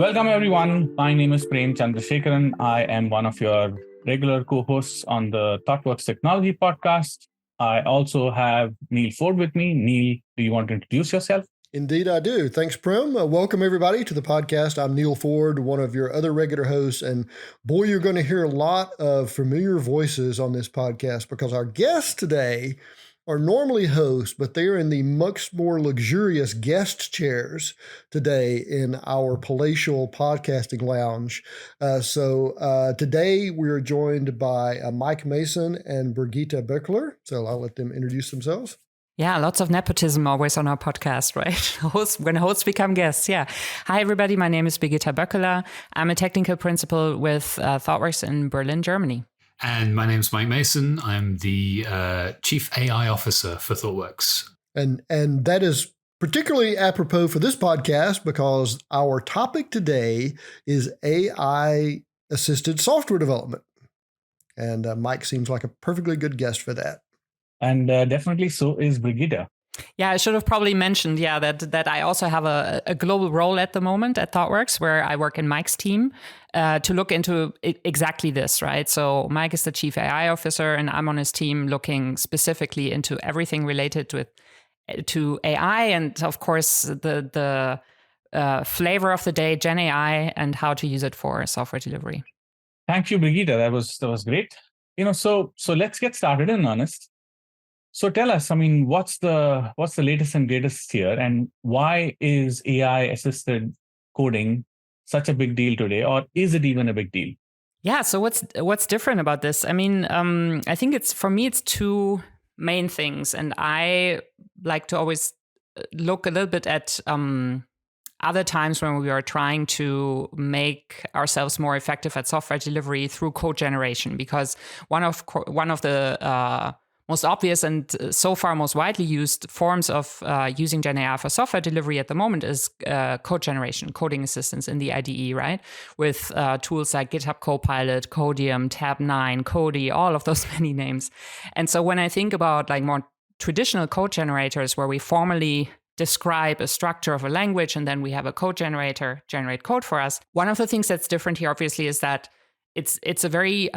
Welcome everyone. My name is Prem Chandrasekaran. I am one of your regular co-hosts on the Thoughtworks Technology Podcast. I also have Neal Ford with me. Neal, do you want to introduce yourself? Indeed, I do. Thanks, Prem. Welcome, everybody, to the podcast. I'm Neal Ford, one of your other regular hosts. And boy, you're going to hear a lot of familiar voices on this podcast because our guests today are normally hosts, but they're in the much more luxurious guest chairs today in our palatial podcasting lounge. So today we're joined by Mike Mason and Birgitta Böckeler. So I'll let them introduce themselves. Yeah, lots of nepotism always on our podcast, right? When hosts become guests, yeah. Hi, everybody. My name is Birgitta Böckeler. I'm a technical principal with Thoughtworks in Berlin, Germany. And my name's Mike Mason. I'm the Chief AI Officer for Thoughtworks. And that is particularly apropos for this podcast because our topic today is AI-assisted software development. And Mike seems like a perfectly good guest for that. And definitely so is Birgitta. Yeah, I should have probably mentioned, that I also have a global role at the moment at Thoughtworks, where I work in Mike's team to look into exactly this, right? So Mike is the Chief AI Officer, and I'm on his team looking specifically into everything related to AI, and of course the flavor of the day, GenAI, and how to use it for software delivery. Thank you, Birgitta. That was great. So let's get started in earnest. So tell us, what's the latest and greatest here, and why is AI-assisted coding such a big deal today, or is it even a big deal? Yeah. So what's different about this? I think it's two main things, and I like to always look a little bit at other times when we are trying to make ourselves more effective at software delivery through code generation, because one of the most obvious and so far most widely used forms of using GenAI for software delivery at the moment is code generation, coding assistance in the IDE, right? With tools like GitHub Copilot, Codium, Tab9, Cody, all of those many names. And so when I think about like more traditional code generators where we formally describe a structure of a language and then we have a code generator generate code for us, one of the things that's different here obviously is that it's a very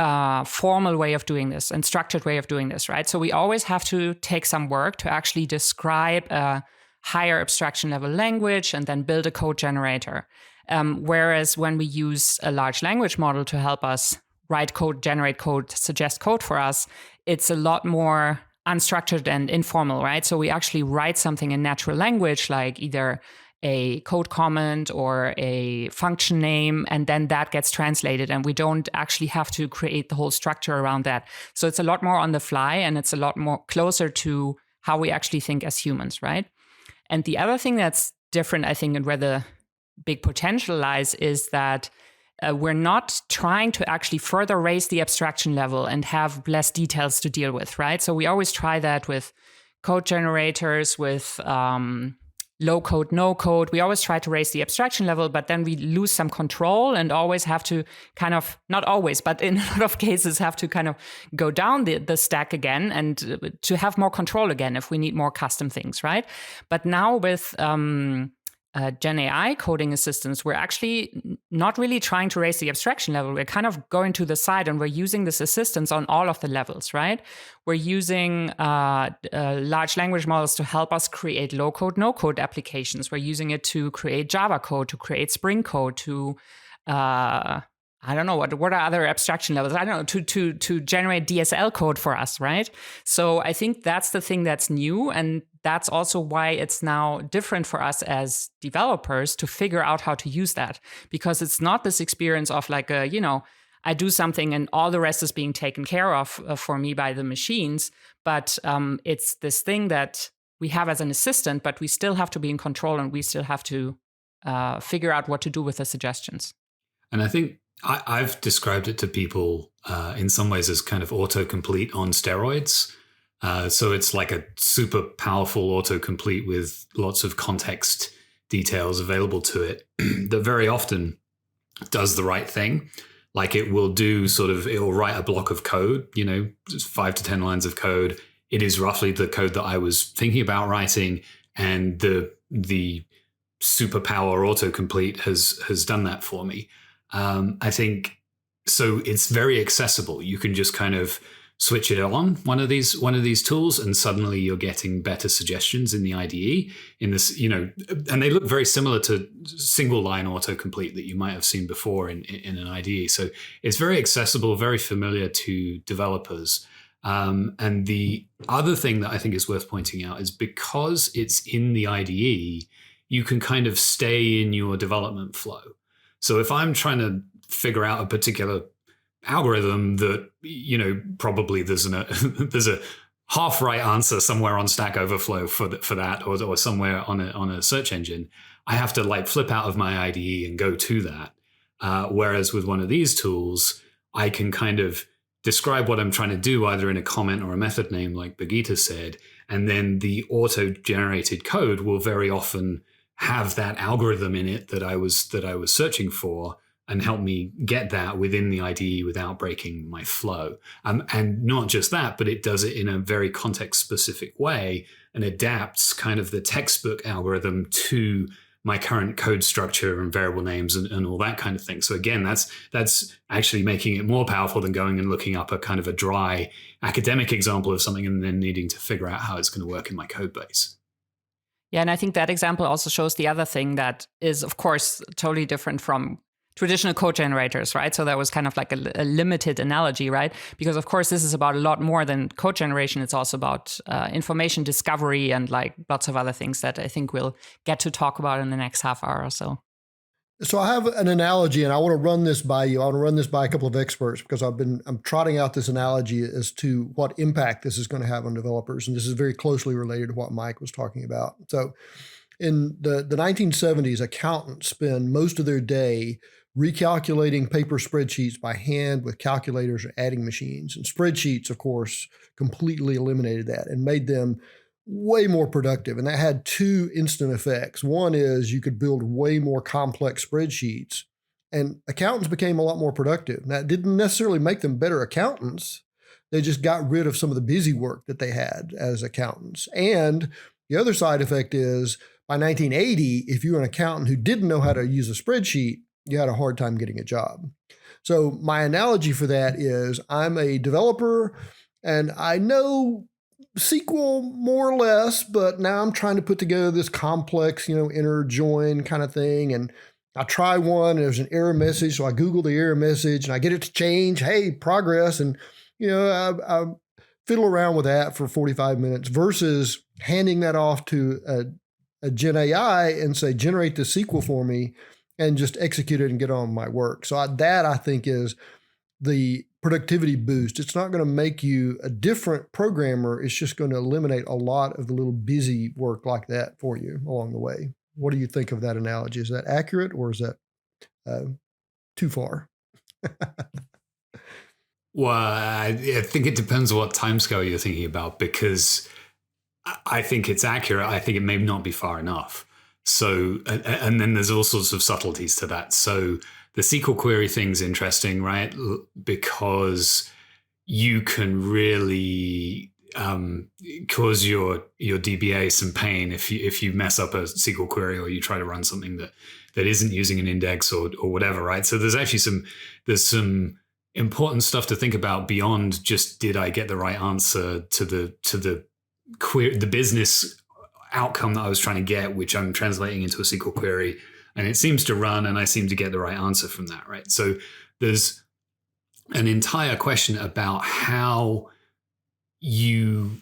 formal way of doing this and structured way of doing this, right? So we always have to take some work to actually describe a higher abstraction level language and then build a code generator. Whereas when we use a large language model to help us write code, generate code, suggest code for us, it's a lot more unstructured and informal, right? So we actually write something in natural language, like either a code comment or a function name, and then that gets translated, and we don't actually have to create the whole structure around that. So it's a lot more on the fly, and it's a lot more closer to how we actually think as humans, right? And the other thing that's different, I think, and where the big potential lies is that we're not trying to actually further raise the abstraction level and have less details to deal with, right? So we always try that with code generators, with Lowcode, nocode. We always try to raise the abstraction level, but then we lose some control and always have to kind of, not always, but in a lot of cases have to kind of go down the stack again and to have more control again if we need more custom things, right? But now with GenAI coding assistance, we're actually not really trying to raise the abstraction level. We're kind of going to the side and we're using this assistance on all of the levels, right? We're using large language models to help us create low-code, no-code applications. We're using it to create Java code, to create Spring code, to I don't know, what are other abstraction levels? I don't know, to generate DSL code for us, right? So I think that's the thing that's new. And that's also why it's now different for us as developers to figure out how to use that. Because it's not this experience of like, I do something and all the rest is being taken care of for me by the machines. But it's this thing that we have as an assistant, but we still have to be in control and we still have to figure out what to do with the suggestions. And I think I've described it to people in some ways as kind of autocomplete on steroids. So it's like a super powerful autocomplete with lots of context details available to it that very often does the right thing. Like it will write a block of code, 5 to 10 lines of code. It is roughly the code that I was thinking about writing, and the superpower autocomplete has done that for me. I think so. It's very accessible. You can just kind of switch it on one of these tools, and suddenly you're getting better suggestions in the IDE in this, and they look very similar to single line autocomplete that you might have seen before in an IDE. So it's very accessible, very familiar to developers. And the other thing that I think is worth pointing out is because it's in the IDE, you can kind of stay in your development flow. So if I'm trying to figure out a particular algorithm that, probably there's a half right answer somewhere on Stack Overflow for that, or somewhere on a search engine, I have to like flip out of my IDE and go to that. Whereas with one of these tools, I can kind of describe what I'm trying to do either in a comment or a method name, like Birgitta said, and then the auto-generated code will very often have that algorithm in it that I was searching for, and help me get that within the IDE without breaking my flow. And not just that, but it does it in a very context-specific way and adapts kind of the textbook algorithm to my current code structure and variable names and all that kind of thing. So again, that's actually making it more powerful than going and looking up a kind of a dry academic example of something and then needing to figure out how it's going to work in my code base. Yeah, and I think that example also shows the other thing that is, of course, totally different from traditional code generators, right? So that was kind of like a limited analogy, right? Because of course, this is about a lot more than code generation. It's also about information discovery and like lots of other things that I think we'll get to talk about in the next half hour or so. So I have an analogy, and I want to run this by you. I want to run this by a couple of experts because I'm trotting out this analogy as to what impact this is going to have on developers. And this is very closely related to what Mike was talking about. So in the 1970s, accountants spend most of their day recalculating paper spreadsheets by hand with calculators or adding machines. And spreadsheets, of course, completely eliminated that and made them way more productive. And that had two instant effects. One is you could build way more complex spreadsheets, and accountants became a lot more productive. That didn't necessarily make them better accountants. They just got rid of some of the busy work that they had as accountants. And the other side effect is by 1980, if you were an accountant who didn't know how to use a spreadsheet, you had a hard time getting a job. So my analogy for that is I'm a developer and I know SQL more or less, but now I'm trying to put together this complex, inner join kind of thing. And I try one, and there's an error message. So I Google the error message and I get it to change. Hey, progress. And, I fiddle around with that for 45 minutes versus handing that off to a GenAI and say, generate the SQL for me, and just execute it and get on with my work. So that I think is the productivity boost. It's not going to make you a different programmer. It's just going to eliminate a lot of the little busy work like that for you along the way. What do you think of that analogy? Is that accurate, or is that too far? Well, I think it depends on what timescale you're thinking about, because I think it's accurate. I think it may not be far enough. So, and then there's all sorts of subtleties to that. So the SQL query thing's interesting, right? Because you can really cause your DBA some pain if you mess up a SQL query, or you try to run something that isn't using an index or whatever, right? So there's actually some important stuff to think about beyond just, did I get the right answer to the query, the business outcome that I was trying to get, which I'm translating into a SQL query, and it seems to run and I seem to get the right answer from that, right? So there's an entire question about how you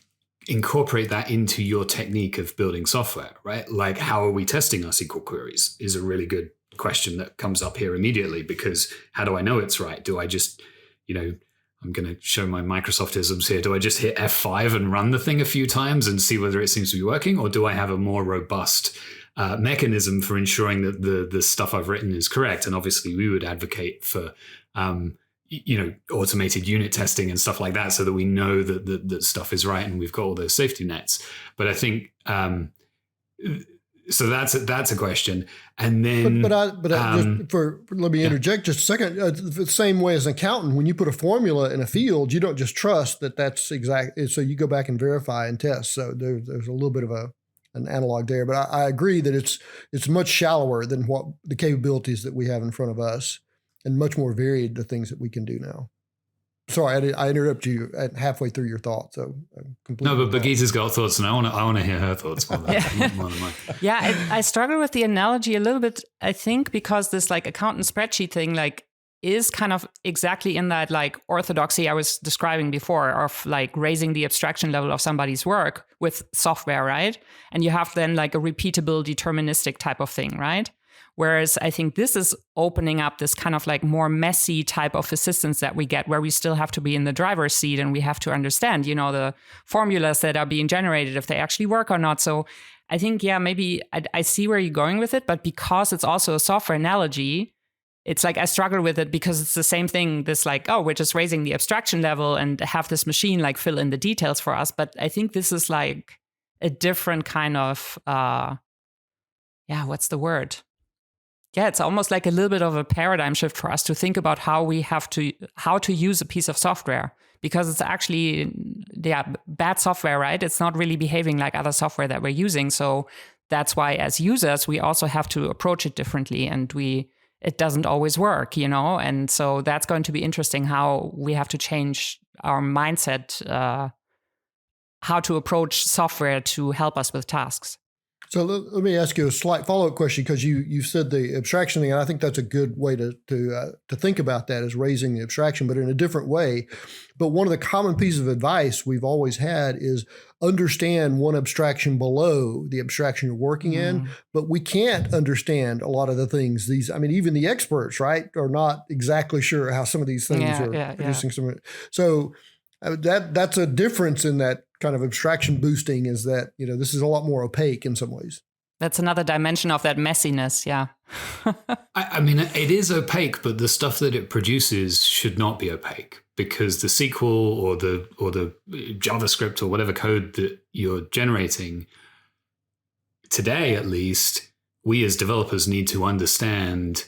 incorporate that into your technique of building software, right? Like, how are we testing our SQL queries is a really good question that comes up here immediately, because how do I know it's right? Do I just, I'm going to show my Microsoftisms here. Do I just hit F5 and run the thing a few times and see whether it seems to be working? Or do I have a more robust mechanism for ensuring that the stuff I've written is correct? And obviously we would advocate for, automated unit testing and stuff like that, so that we know that stuff is right and we've got all those safety nets. But I think, so that's a question. And then, let me interject just a second. The same way as an accountant, when you put a formula in a field, you don't just trust that that's exact. So you go back and verify and test. So there's a little bit of an analog there. But I agree that it's much shallower than what the capabilities that we have in front of us, and much more varied the things that we can do now. Sorry, I interrupted you at halfway through your thought. So no, but Birgitta's got thoughts, and I want to hear her thoughts more than mine. Yeah, I struggle with the analogy a little bit. I think because this like accountant spreadsheet thing like is kind of exactly in that like orthodoxy I was describing before of like raising the abstraction level of somebody's work with software, right? And you have then like a repeatable deterministic type of thing, right? Whereas I think this is opening up this kind of like more messy type of assistance that we get, where we still have to be in the driver's seat and we have to understand, you know, the formulas that are being generated, if they actually work or not. So I think, yeah, maybe I see where you're going with it, but because it's also a software analogy, it's like I struggle with it because it's the same thing. This like, oh, we're just raising the abstraction level and have this machine like fill in the details for us. But I think this is like a different kind of, what's the word? Yeah, it's almost like a little bit of a paradigm shift for us to think about how to use a piece of software, because it's actually, bad software, right? It's not really behaving like other software that we're using. So that's why as users, we also have to approach it differently, and it doesn't always work, you know? And so that's going to be interesting how we have to change our mindset, how to approach software to help us with tasks. So let me ask you a slight follow-up question, because you said the abstraction thing, and I think that's a good way to think about that, is raising the abstraction, but in a different way. But one of the common pieces of advice we've always had is understand one abstraction below the abstraction you're working in, but we can't understand a lot of the things. Even the experts, right, are not exactly sure how some of these things are producing some of it. So that's a difference in that kind of abstraction boosting, is that, you know, this is a lot more opaque in some ways. That's another dimension of that messiness. Yeah. I mean, it is opaque, but the stuff that it produces should not be opaque, because the SQL or the JavaScript or whatever code that you're generating today, at least, we as developers need to understand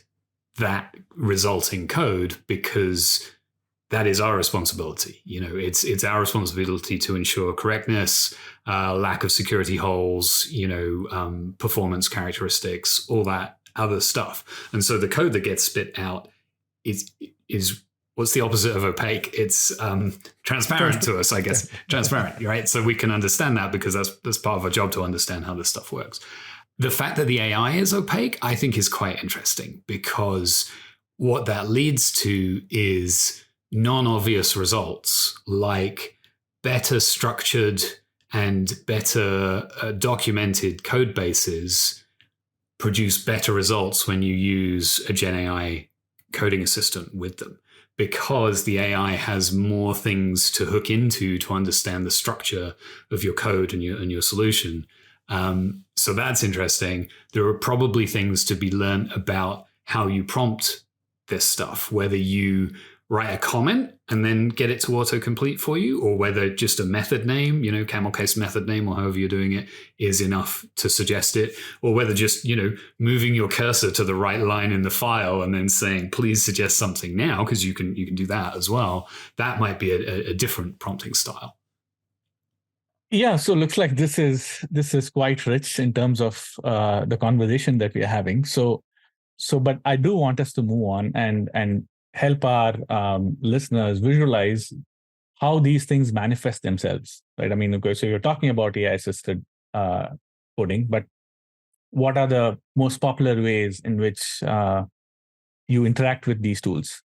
that resulting code, because that is our responsibility. You know, it's our responsibility to ensure correctness, lack of security holes, you know, performance characteristics, all that other stuff. And so the code that gets spit out is what's the opposite of opaque? It's transparent to us, I guess. Transparent, right? So we can understand that, because that's part of our job, to understand how this stuff works. The fact that the AI is opaque, I think, is quite interesting, because what that leads to is non-obvious results, like better structured and better documented code bases produce better results when you use a GenAI coding assistant with them, because the AI has more things to hook into to understand the structure of your code and your solution. So that's interesting. There are probably things to be learned about how you prompt this stuff, whether you write a comment and then get it to autocomplete for you, or whether just a method name, you know, camel case method name, or however you're doing it, is enough to suggest it, or whether just, you know, moving your cursor to the right line in the file and then saying, please suggest something now, because you can do that as well. That might be a different prompting style. Yeah, so looks like this is quite rich in terms of the conversation that we are having. So, but I do want us to move on and help our listeners visualize how these things manifest themselves, right? I mean, okay, so you're talking about AI-assisted coding, but what are the most popular ways in which you interact with these tools?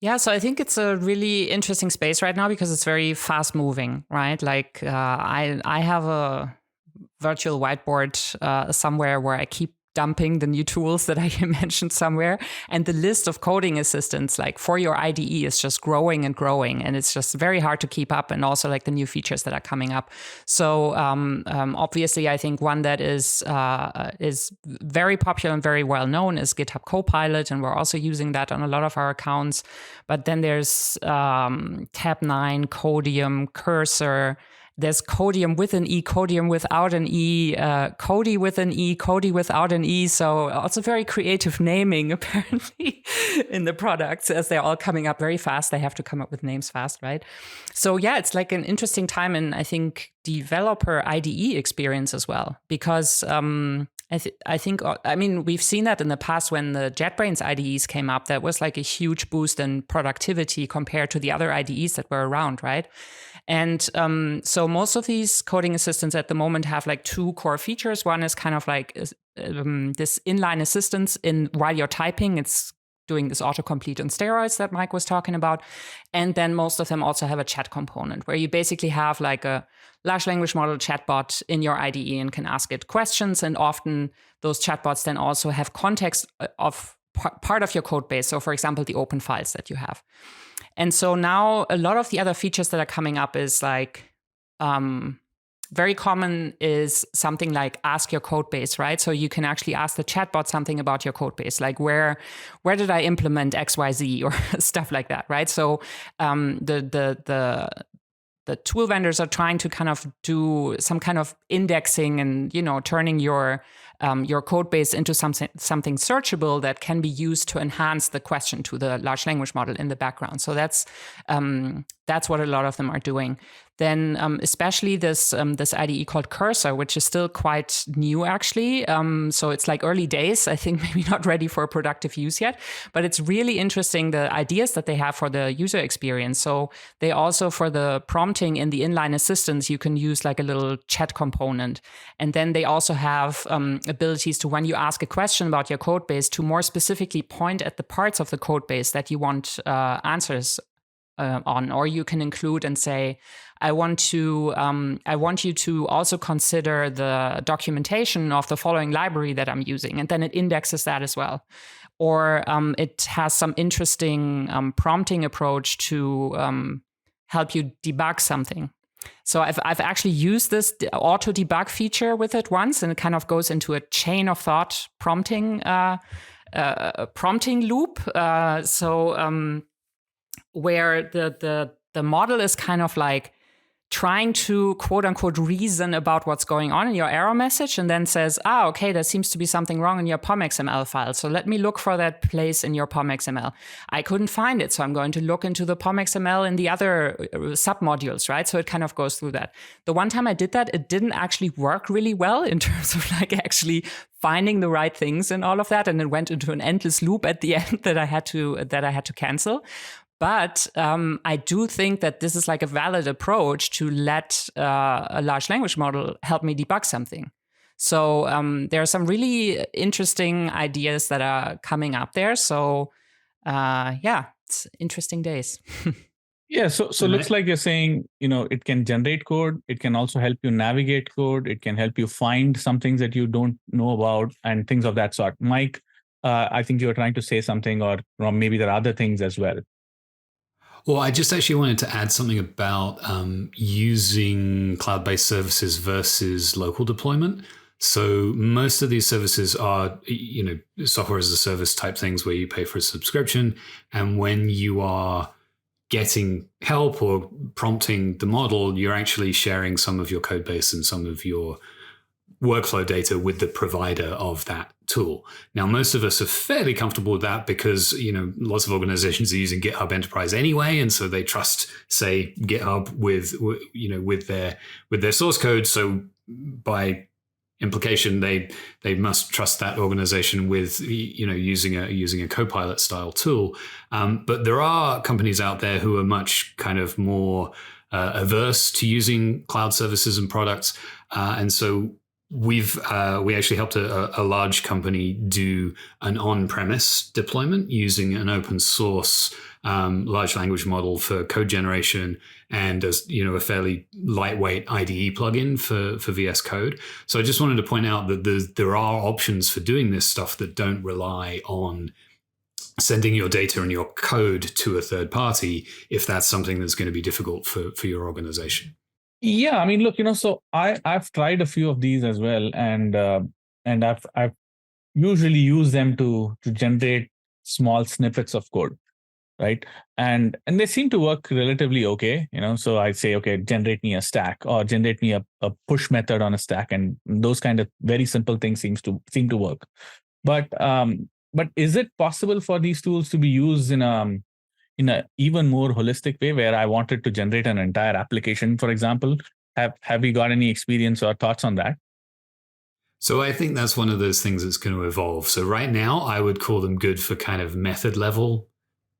Yeah, so I think it's a really interesting space right now, because it's very fast moving, right? Like I have a virtual whiteboard somewhere where I keep dumping the new tools that I mentioned somewhere. And the list of coding assistants like for your IDE is just growing and growing. And it's just very hard to keep up. And also like the new features that are coming up. So obviously, I think one that is very popular and very well known is GitHub Copilot. And we're also using that on a lot of our accounts. But then there's Tab9, Codium, Cursor. there's Codium with an E, Codium without an E, Cody with an E, Cody without an E. So also very creative naming apparently in the products, as they're all coming up very fast. They have to come up with names fast, right? So yeah, it's like an interesting time in, I think, developer IDE experience as well, because I think, we've seen that in the past when the JetBrains IDEs came up. That was like a huge boost in productivity compared to the other IDEs that were around, right? And so most of these coding assistants at the moment have like two core features. One is kind of like this inline assistance while you're typing. It's doing this autocomplete on steroids that Mike was talking about. And then most of them also have a chat component where you basically have like a large language model chatbot in your IDE and can ask it questions. And often those chatbots then also have context of part of your code base. So for example, the open files that you have. And so now a lot of the other features that are coming up is like, very common is something like ask your code base, right? So you can actually ask the chatbot something about your code base, like where did I implement XYZ or stuff like that, right? So the tool vendors are trying to kind of do some kind of indexing and, turning your code base into something searchable that can be used to enhance the question to the large language model in the background. So that's what a lot of them are doing. Then especially this IDE called Cursor, which is still quite new actually. So it's like early days, I think maybe not ready for productive use yet, but it's really interesting the ideas that they have for the user experience. So they also, for the prompting in the inline assistance, you can use like a little chat component. And then they also have abilities to, when you ask a question about your code base, to more specifically point at the parts of the code base that you want answers on, or you can include and say, I want you to also consider the documentation of the following library that I'm using, and then it indexes that as well. Or it has some interesting prompting approach to help you debug something. So I've actually used this auto debug feature with it once, and it kind of goes into a chain of thought prompting loop. Where the model is kind of like trying to quote unquote reason about what's going on in your error message, and then says, okay, there seems to be something wrong in your POM.xml file. So let me look for that place in your POM.xml. I couldn't find it, so I'm going to look into the POM.xml in the other submodules, right? So it kind of goes through that. The one time I did that, it didn't actually work really well in terms of like actually finding the right things and all of that. And it went into an endless loop at the end that I had to cancel. But I do think that this is like a valid approach to let a large language model help me debug something. So there are some really interesting ideas that are coming up there. So it's interesting days. Yeah, so looks like you're saying, it can generate code. It can also help you navigate code. It can help you find some things that you don't know about and things of that sort. Mike, I think you were trying to say something, or maybe there are other things as well. Well, I just actually wanted to add something about using cloud-based services versus local deployment. So most of these services are, software as a service type things where you pay for a subscription. And when you are getting help or prompting the model, you're actually sharing some of your code base and some of your workflow data with the provider of that tool. Now, most of us are fairly comfortable with that because, lots of organizations are using GitHub Enterprise anyway. And so they trust, say, GitHub with their source code. So by implication, they must trust that organization with, using a Copilot style tool. But there are companies out there who are much kind of more averse to using cloud services and products. And so we actually helped a large company do an on-premise deployment using an open source large language model for code generation and a fairly lightweight IDE plugin for VS Code. So I just wanted to point out that there are options for doing this stuff that don't rely on sending your data and your code to a third party if that's something that's going to be difficult for your organization. Yeah, look, so I've tried a few of these as well, and I've usually used them to generate small snippets of code. right? And they seem to work relatively okay, So I say, okay, generate me a stack or generate me a push method on a stack, and those kind of very simple things seem to work. But is it possible for these tools to be used in a even more holistic way, where I wanted to generate an entire application, for example? Have you got any experience or thoughts on that? So I think that's one of those things that's going to evolve. So right now, I would call them good for kind of method level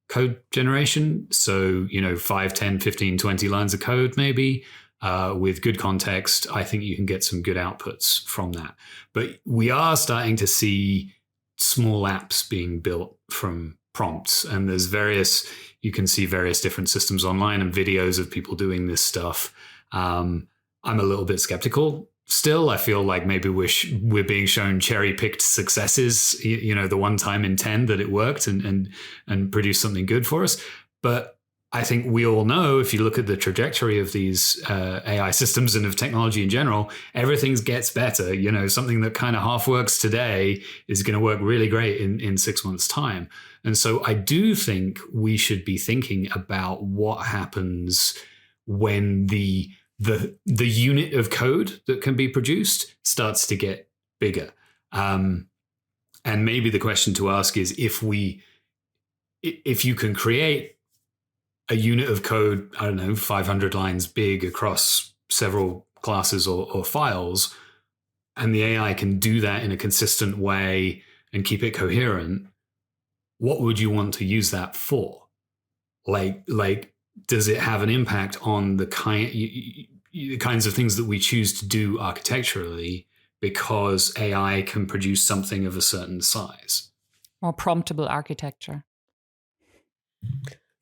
code generation. So, 5, 10, 15, 20 lines of code, maybe with good context. I think you can get some good outputs from that. But we are starting to see small apps being built from prompts. And you can see various different systems online and videos of people doing this stuff. I'm a little bit skeptical. Still, I feel like maybe we're being shown cherry-picked successes, the one time in 10 that it worked and produced something good for us. But I think we all know, if you look at the trajectory of these AI systems and of technology in general, everything gets better. Something that kind of half works today is going to work really great in 6 months' time. And so I do think we should be thinking about what happens when the unit of code that can be produced starts to get bigger. And maybe the question to ask is, if you can create a unit of code, 500 lines big across several classes or files, and the AI can do that in a consistent way and keep it coherent, what would you want to use that for? Like, does it have an impact on the kinds of things that we choose to do architecturally because AI can produce something of a certain size? More promptable architecture.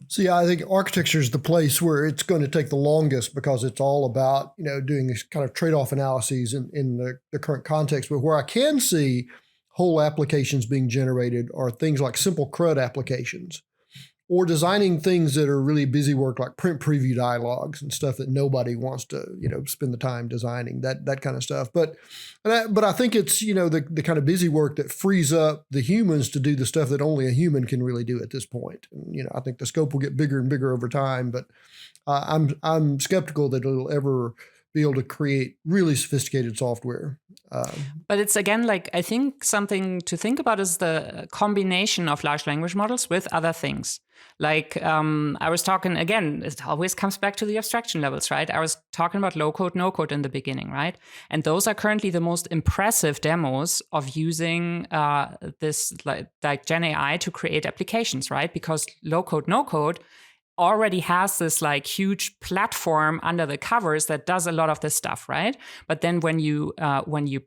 So yeah, I think architecture is the place where it's going to take the longest, because it's all about, doing this kind of trade-off analyses in the current context. But where I can see whole applications being generated are things like simple CRUD applications, or designing things that are really busy work, like print preview dialogues and stuff that nobody wants to, spend the time designing, that kind of stuff. But I think it's, the kind of busy work that frees up the humans to do the stuff that only a human can really do at this point. And, I think the scope will get bigger and bigger over time, but I'm skeptical that it'll ever be able to create really sophisticated software. But it's, again, I think something to think about is the combination of large language models with other things. I was talking, again, it always comes back to the abstraction levels, right? I was talking about low-code, no-code in the beginning, right? And those are currently the most impressive demos of using this like GenAI to create applications, right? Because low-code, no-code already has this huge platform under the covers that does a lot of this stuff, right? But then when you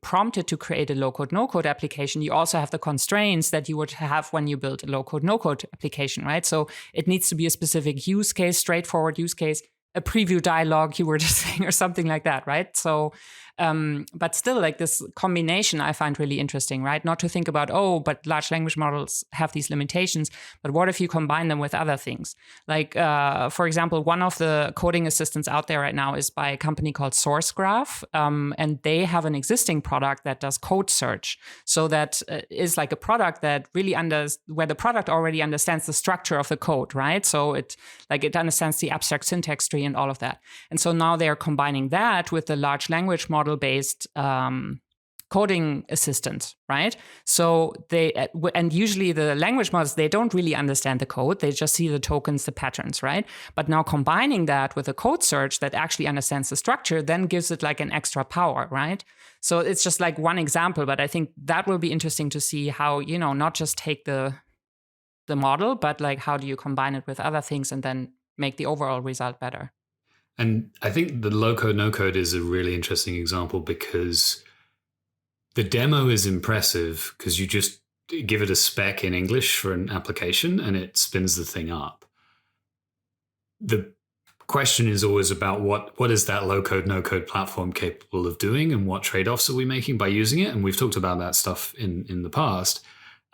prompt it to create a low-code, no-code application, you also have the constraints that you would have when you build a low-code, no-code application, right? So it needs to be a specific use case, straightforward use case, a preview dialogue you were just saying, or something like that, right? So, but still, this combination I find really interesting, right? Not to think about, but large language models have these limitations, but what if you combine them with other things? For example, one of the coding assistants out there right now is by a company called SourceGraph, and they have an existing product that does code search. So that is a product that really where the product already understands the structure of the code, right? So it understands the abstract syntax tree and all of that. And so now they're combining that with the large language model-based coding assistant, right? So and usually the language models, they don't really understand the code. They just see the tokens, the patterns, right? But now combining that with a code search that actually understands the structure then gives it an extra power, right? So it's just one example, but I think that will be interesting to see how, not just take the model, but how do you combine it with other things and then make the overall result better. And I think the low-code, no-code is a really interesting example, because the demo is impressive because you just give it a spec in English for an application and it spins the thing up. The question is always about what is that low-code, no-code platform capable of doing, and what trade-offs are we making by using it? And we've talked about that stuff in the past.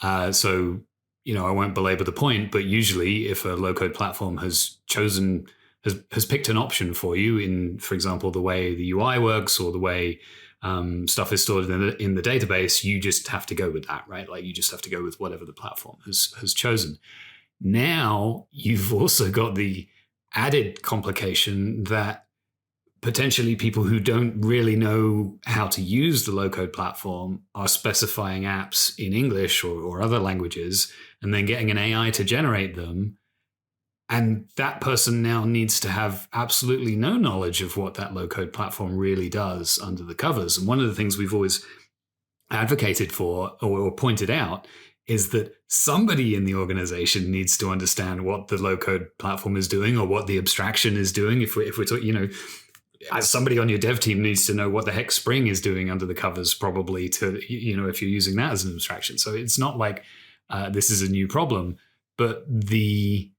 So I won't belabor the point, but usually if a low-code platform has picked an option for you in, for example, the way the UI works or the way stuff is stored in the database, you just have to go with that, right? You just have to go with whatever the platform has chosen. Now you've also got the added complication that potentially people who don't really know how to use the low-code platform are specifying apps in English or other languages and then getting an AI to generate them. And that person now needs to have absolutely no knowledge of what that low-code platform really does under the covers. And one of the things we've always advocated for or pointed out is that somebody in the organization needs to understand what the low-code platform is doing or what the abstraction is doing. If we're talking, as somebody on your dev team needs to know what the heck Spring is doing under the covers, probably to, if you're using that as an abstraction. So it's not like this is a new problem, but the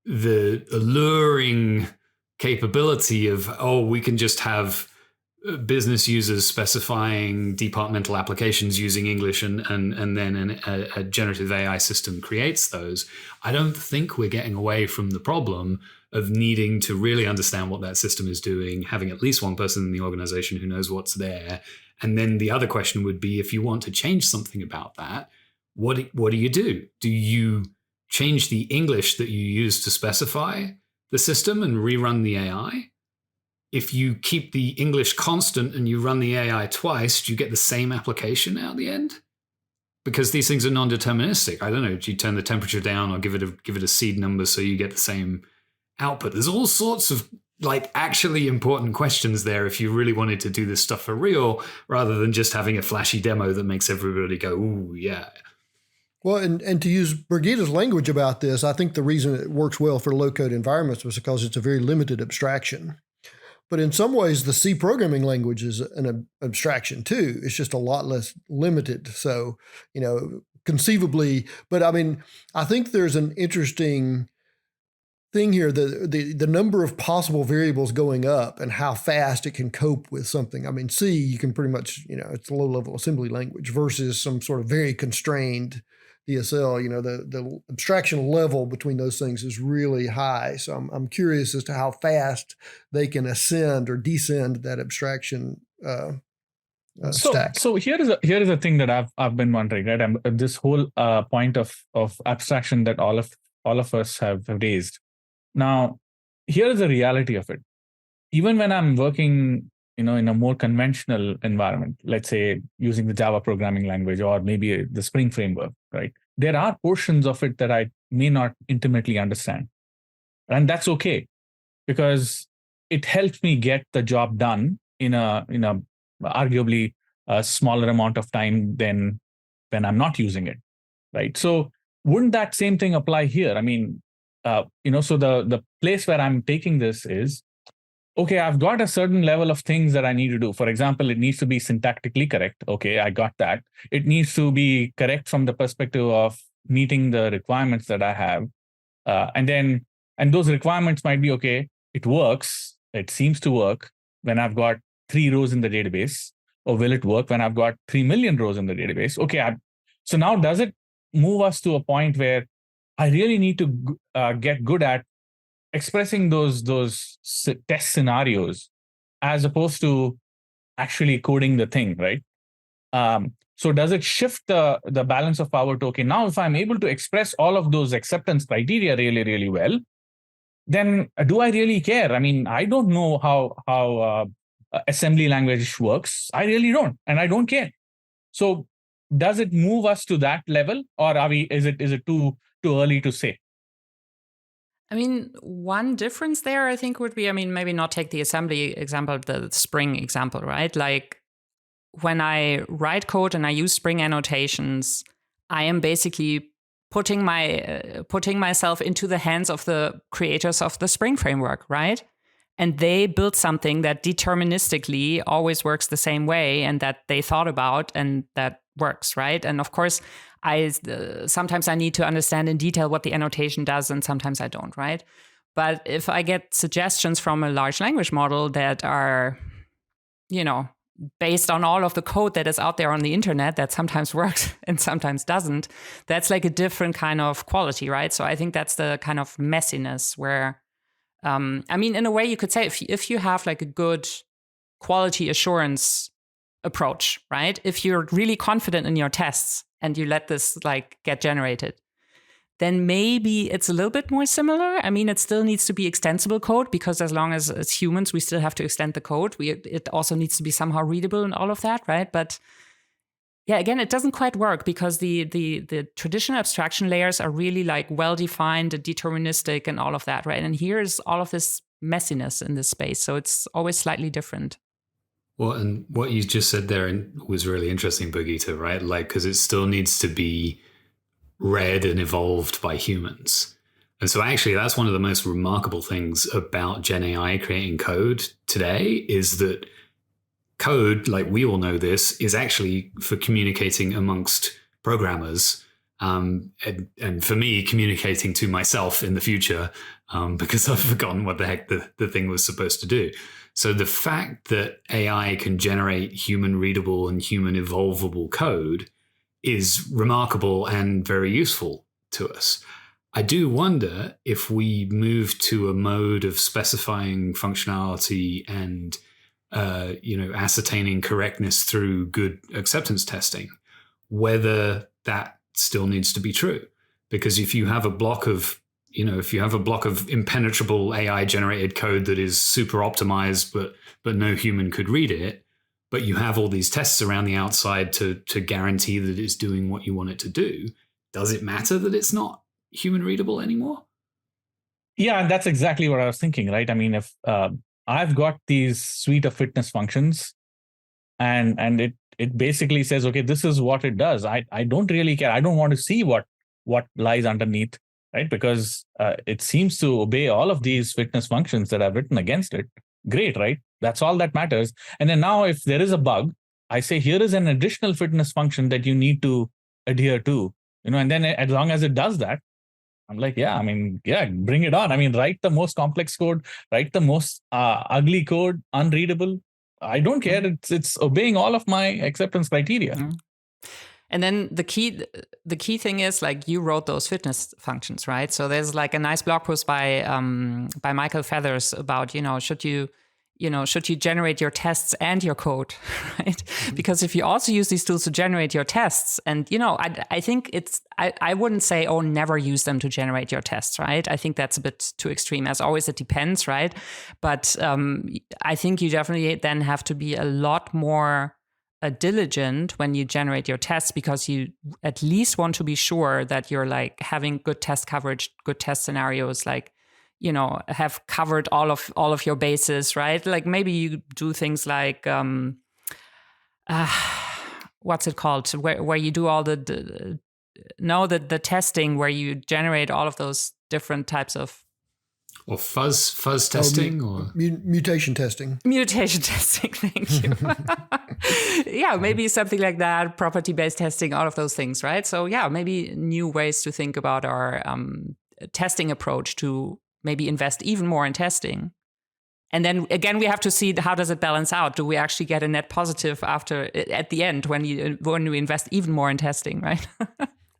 alluring capability of, we can just have business users specifying departmental applications using English and then a generative AI system creates those. I don't think we're getting away from the problem of needing to really understand what that system is doing, having at least one person in the organization who knows what's there. And then the other question would be, if you want to change something about that, what do you do? Do you change the English that you use to specify the system and rerun the AI? If you keep the English constant and you run the AI twice, do you get the same application out the end? Because these things are non-deterministic. I don't know, do you turn the temperature down or give it a seed number so you get the same output? There's all sorts of actually important questions there if you really wanted to do this stuff for real, rather than just having a flashy demo that makes everybody go, ooh, yeah. Well, and to use Birgitta's language about this, I think the reason it works well for low-code environments was because it's a very limited abstraction. But in some ways, the C programming language is an abstraction too. It's just a lot less limited. So, conceivably, but I mean, I think there's an interesting thing here, the number of possible variables going up and how fast it can cope with something. I mean, C, you can pretty much, it's a low-level assembly language versus some sort of very constrained DSL. The abstraction level between those things is really high. So I'm curious as to how fast they can ascend or descend that abstraction stack. So here is a thing that I've been wondering, right? This whole point of abstraction that all of us have raised. Now, here is the reality of it. Even when I'm working, in a more conventional environment, let's say using the Java programming language or maybe the Spring framework, right? There are portions of it that I may not intimately understand. And that's okay, because it helps me get the job done in a arguably a smaller amount of time than when I'm not using it, right? So wouldn't that same thing apply here? I mean, so the place where I'm taking this is, okay, I've got a certain level of things that I need to do. For example, it needs to be syntactically correct. Okay, I got that. It needs to be correct from the perspective of meeting the requirements that I have. And those requirements might be, okay, it works. It seems to work when I've got 3 rows in the database, or will it work when I've got 3 million rows in the database? Okay, so now does it move us to a point where I really need to get good at expressing those test scenarios as opposed to actually coding the thing, right? So does it shift the balance of power to, okay, now if I'm able to express all of those acceptance criteria really, really well, then do I really care? I mean, I don't know how assembly language works. I really don't, and I don't care. So does it move us to that level, or is it too early to say? I mean, one difference there, I think, would be, maybe not take the assembly example, the Spring example, right? Like when I write code and I use Spring annotations, I am basically putting myself into the hands of the creators of the Spring framework, right? And they built something that deterministically always works the same way and that they thought about and that works, right? And of course, sometimes I need to understand in detail what the annotation does, and sometimes I don't, right? But if I get suggestions from a large language model that are, based on all of the code that is out there on the internet that sometimes works and sometimes doesn't, that's like a different kind of quality, right? So I think that's the kind of messiness where, in a way you could say if you have like a good quality assurance approach, right? If you're really confident in your tests and you let this like get generated, then maybe it's a little bit more similar. I mean, it still needs to be extensible code, because as long as humans, we still have to extend the code. It also needs to be somehow readable and all of that, right? But yeah, again, it doesn't quite work, because the traditional abstraction layers are really like well-defined and deterministic and all of that, right? And here's all of this messiness in this space. So it's always slightly different. Well, and what you just said there was really interesting, Birgitta, right? Like, because it still needs to be read and evolved by humans. And so actually, that's one of the most remarkable things about GenAI creating code today, is that code, like we all know this, is actually for communicating amongst programmers. And for me, communicating to myself in the future, because I've forgotten what the heck the thing was supposed to do. So the fact that AI can generate human readable and human evolvable code is remarkable and very useful to us. I do wonder if we move to a mode of specifying functionality and ascertaining correctness through good acceptance testing, whether that still needs to be true. Because if you have a block of impenetrable AI generated code that is super optimized, but no human could read it, but you have all these tests around the outside to guarantee that it's doing what you want it to do, does it matter that it's not human readable anymore? Yeah, and that's exactly what I was thinking, right? I mean, if I've got these suite of fitness functions, and it basically says, okay, this is what it does. I don't really care. I don't want to see what lies underneath, right? Because it seems to obey all of these fitness functions that I've written against it. Great, right? That's all that matters. And then now, if there is a bug, I say, here is an additional fitness function that you need to adhere to, and then as long as it does that, I'm like, bring it on. I mean, write the most complex code, write the most ugly code, unreadable. I don't care. It's obeying all of my acceptance criteria. Mm-hmm. And then the key thing is, like, you wrote those fitness functions, right? So there's like a nice blog post by Michael Feathers about, should you generate your tests and your code, right? Mm-hmm. Because if you also use these tools to generate your tests, and, I think I wouldn't say, oh, never use them to generate your tests, right? I think that's a bit too extreme. As always, it depends, right? But I think you definitely then have to be a lot more diligent when you generate your tests, because you at least want to be sure that you're like having good test coverage, good test scenarios, like, have covered all of your bases, right? Like maybe you do things like what's it called, where you do all the testing, where you generate all of those different types of, or fuzz testing, or mutation testing. Mutation testing, thank you. Yeah, maybe something like that. Property-based testing, all of those things, right? So yeah, maybe new ways to think about our testing approach, to maybe invest even more in testing. And then again, we have to see, how does it balance out? Do we actually get a net positive at the end when we invest even more in testing, right?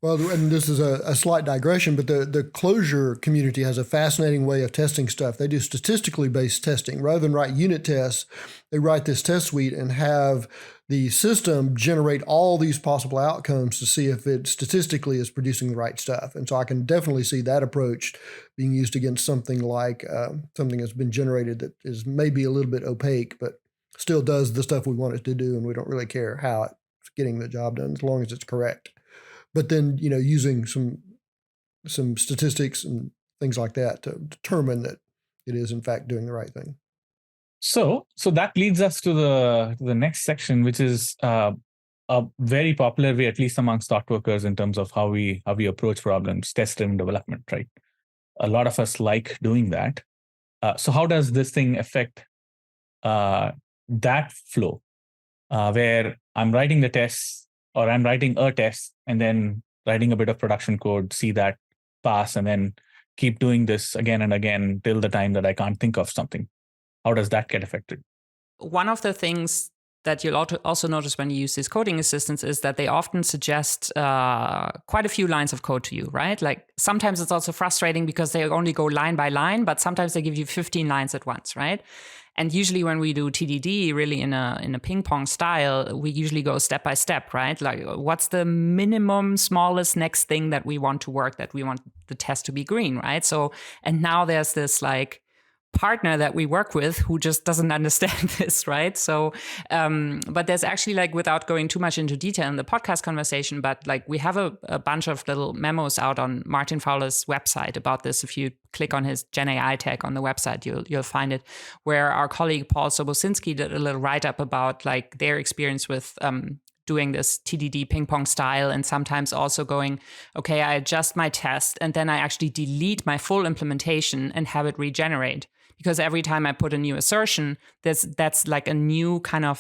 Well, and this is a slight digression, but the Clojure community has a fascinating way of testing stuff. They do statistically based testing. Rather than write unit tests, they write this test suite and have the system generate all these possible outcomes to see if it statistically is producing the right stuff. And so I can definitely see that approach being used against something like something that's been generated that is maybe a little bit opaque, but still does the stuff we want it to do, and we don't really care how it's getting the job done as long as it's correct. But then, using some statistics and things like that to determine that it is in fact doing the right thing. So that leads us to the next section, which is a very popular way, at least amongst thought workers, in terms of how we approach problems, test-driven development, right? A lot of us like doing that. So how does this thing affect that flow, where I'm writing the tests, or I'm writing a test and then writing a bit of production code, see that pass, and then keep doing this again and again till the time that I can't think of something? How does that get affected? One of the things that you'll also notice when you use these coding assistants is that they often suggest quite a few lines of code to you, right? Like sometimes it's also frustrating because they only go line by line, but sometimes they give you 15 lines at once, right? And usually when we do TDD really in a ping pong style, we usually go step by step, right? Like what's the minimum smallest next thing that we want to work, that we want the test to be green, right? So, and now there's this like partner that we work with who just doesn't understand this, right? So, but there's actually like, without going too much into detail in the podcast conversation, but like we have a bunch of little memos out on Martin Fowler's website about this. If you click on his GenAI tag on the website, you'll find it, where our colleague Paul Sobosinski did a little write-up about like their experience with doing this TDD ping pong style, and sometimes also going, okay, I adjust my test and then I actually delete my full implementation and have it regenerate. Because every time I put a new assertion, that's like a new kind of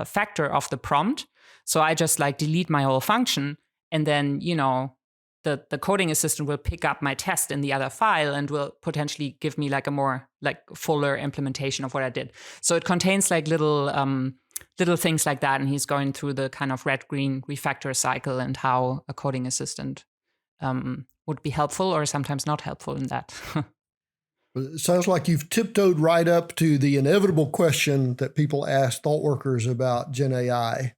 factor of the prompt. So I just like delete my whole function, and then, you know, the coding assistant will pick up my test in the other file and will potentially give me like a more like fuller implementation of what I did. So it contains like little things like that. And he's going through the kind of red-green refactor cycle and how a coding assistant would be helpful or sometimes not helpful in that. It sounds like you've tiptoed right up to the inevitable question that people ask thought workers about GenAI.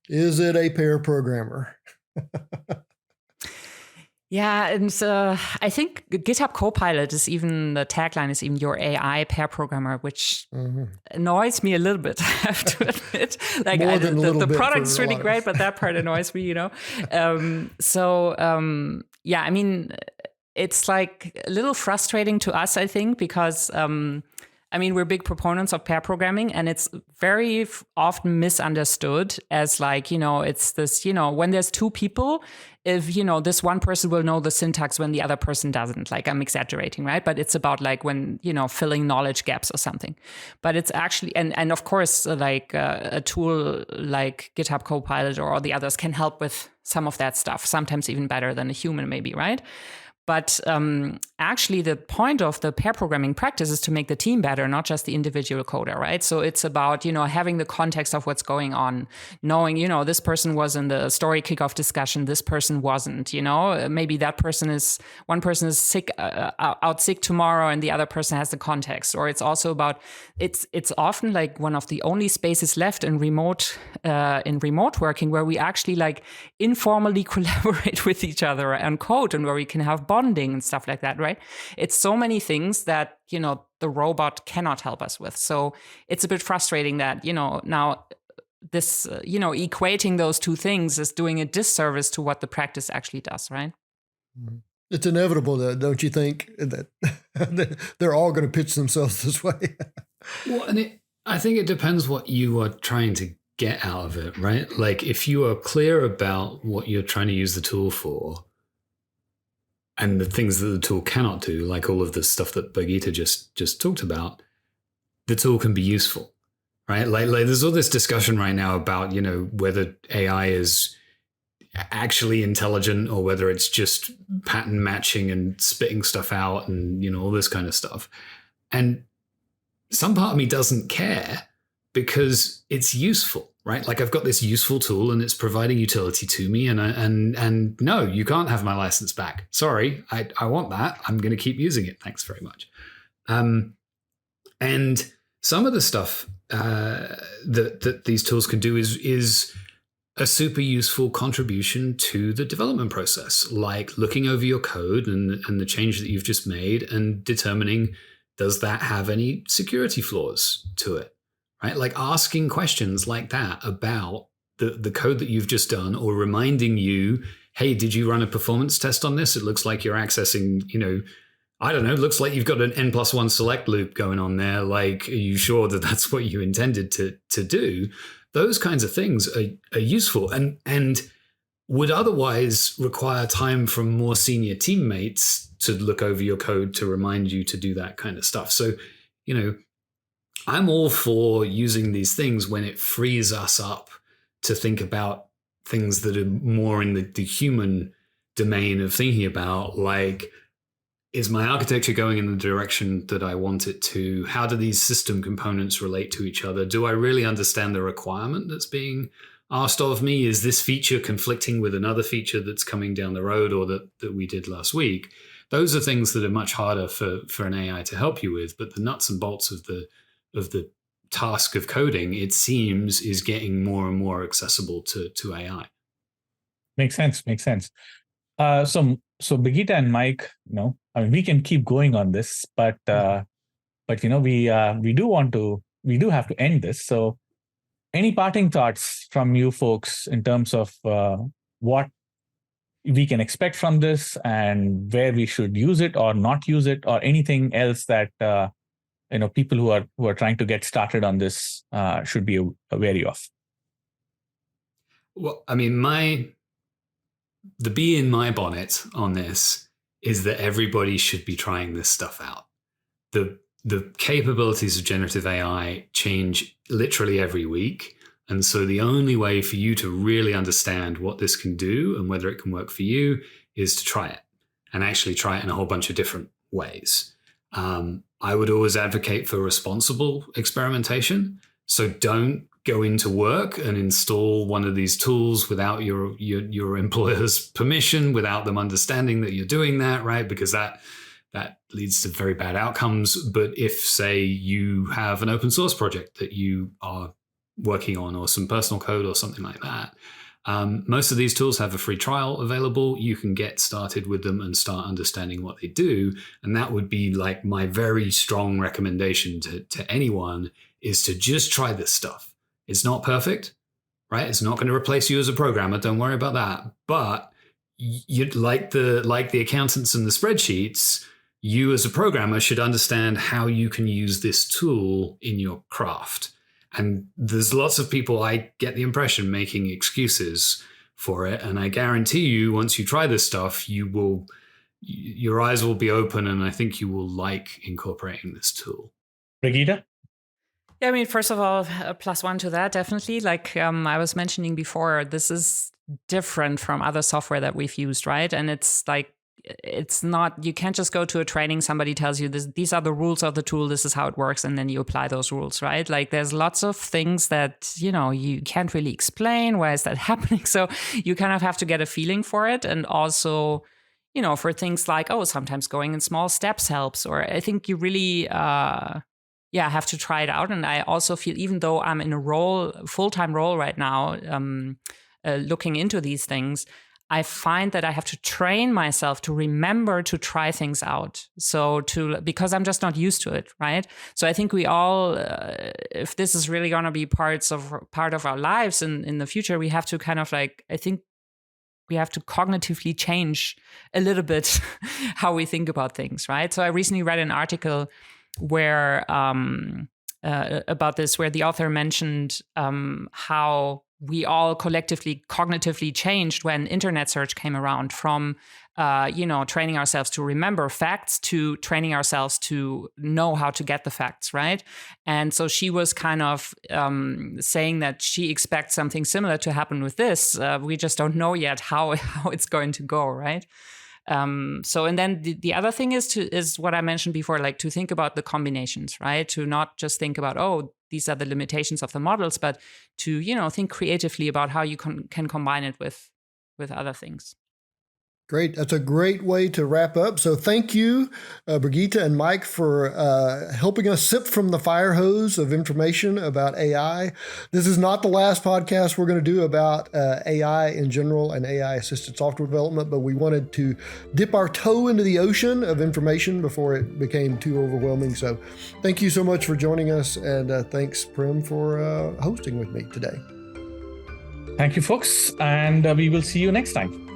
Is it a pair programmer? Yeah, and I think GitHub Copilot is even, the tagline is even your AI pair programmer, which annoys me a little bit, I have to admit. Like the product's really great, but that part annoys me, you know? Yeah, I mean, it's like a little frustrating to us, I think, because I mean, we're big proponents of pair programming, and it's very often misunderstood as like, you know, it's this, you know, when there's two people, if, you know, this one person will know the syntax when the other person doesn't. Like, I'm exaggerating, right? But it's about like when, you know, filling knowledge gaps or something. But it's actually, and of course, like a tool like GitHub Copilot or all the others can help with some of that stuff, sometimes even better than a human maybe, right? But actually, the point of the pair programming practice is to make the team better, not just the individual coder, right? So it's about, you know, having the context of what's going on, knowing, you know, this person was in the story kickoff discussion, this person wasn't, you know, maybe one person is sick, out sick tomorrow, and the other person has the context. Or it's also about, it's often like one of the only spaces left in remote working where we actually like informally collaborate with each other and code, and where we can have bonding and stuff like that, right? It's so many things that, you know, the robot cannot help us with. So it's a bit frustrating that, you know, now this, you know, equating those two things is doing a disservice to what the practice actually does, right? It's inevitable, though, don't you think, that they're all going to pitch themselves this way? Well, and I think it depends what you are trying to get out of it, right? Like, if you are clear about what you're trying to use the tool for, and the things that the tool cannot do, like all of the stuff that Birgitta just talked about, the tool can be useful, right? Like there's all this discussion right now about, you know, whether AI is actually intelligent or whether it's just pattern matching and spitting stuff out and, you know, all this kind of stuff. And some part of me doesn't care because it's useful, right? Like, I've got this useful tool and it's providing utility to me, and no, you can't have my license back. Sorry, I want that. I'm going to keep using it. Thanks very much. And some of the stuff that these tools can do is a super useful contribution to the development process, like looking over your code and the change that you've just made and determining, does that have any security flaws to it? Right? Like asking questions like that about the code that you've just done, or reminding you, hey, did you run a performance test on this? It looks like you're accessing, you know, I don't know, it looks like you've got an n+1 select loop going on there. Like, are you sure that that's what you intended to do? Those kinds of things are useful and would otherwise require time from more senior teammates to look over your code to remind you to do that kind of stuff. So, you know, I'm all for using these things when it frees us up to think about things that are more in the human domain of thinking about, like, is my architecture going in the direction that I want it to? How do these system components relate to each other? Do I really understand the requirement that's being asked of me? Is this feature conflicting with another feature that's coming down the road or that we did last week? Those are things that are much harder for an AI to help you with. But the nuts and bolts of the task of coding, it seems, is getting more and more accessible to AI. Makes sense. So Birgitta and Mike, we can keep going on this, but we do have to end this. So, any parting thoughts from you folks in terms of what we can expect from this and where we should use it or not use it, or anything else that people who are trying to get started on this should be wary of? Well, I mean, the bee in my bonnet on this is that everybody should be trying this stuff out. The capabilities of generative AI change literally every week. And so the only way for you to really understand what this can do and whether it can work for you is to try it, and actually try it in a whole bunch of different ways. I would always advocate for responsible experimentation. So don't go into work and install one of these tools without your employer's permission, without them understanding that you're doing that, right? Because that leads to very bad outcomes. But if, say, you have an open source project that you are working on, or some personal code or something like that, most of these tools have a free trial available. You can get started with them and start understanding what they do. And that would be like my very strong recommendation to anyone, is to just try this stuff. It's not perfect, right? It's not going to replace you as a programmer. Don't worry about that. But you'd like the accountants and the spreadsheets, you as a programmer should understand how you can use this tool in your craft. And there's lots of people, I get the impression, making excuses for it. And I guarantee you, once you try this stuff, your eyes will be open, and I think you will like incorporating this tool. Birgitta? Yeah, I mean, first of all, +1 to that, definitely. Like I was mentioning before, this is different from other software that we've used, right? And it's like, it's not, you can't just go to a training, somebody tells you these are the rules of the tool, this is how it works, and then you apply those rules, right? Like there's lots of things that, you can't really explain. Why is that happening? So you kind of have to get a feeling for it. And also, for things like, sometimes going in small steps helps, or I think you really, have to try it out. And I also feel, even though I'm in a full-time role right now, looking into these things, I find that I have to train myself to remember to try things out. Because I'm just not used to it, right? So I think we all, if this is really going to be part of our lives in the future, we have to kind of I think we have to cognitively change a little bit how we think about things, right? So I recently read an article where about this, where the author mentioned how we all collectively cognitively changed when internet search came around, from training ourselves to remember facts to training ourselves to know how to get the facts, right? And so she was kind of saying that she expects something similar to happen with this. We just don't know yet how it's going to go, right? And then the other thing is what I mentioned before, like to think about the combinations, right? To not just think about, these are the limitations of the models, but to, think creatively about how you can combine it with other things. Great. That's a great way to wrap up. So thank you, Birgitta and Mike, for helping us sip from the fire hose of information about AI. This is not the last podcast we're going to do about AI in general and AI-assisted software development, but we wanted to dip our toe into the ocean of information before it became too overwhelming. So thank you so much for joining us, and thanks, Prem, for hosting with me today. Thank you, folks, and we will see you next time.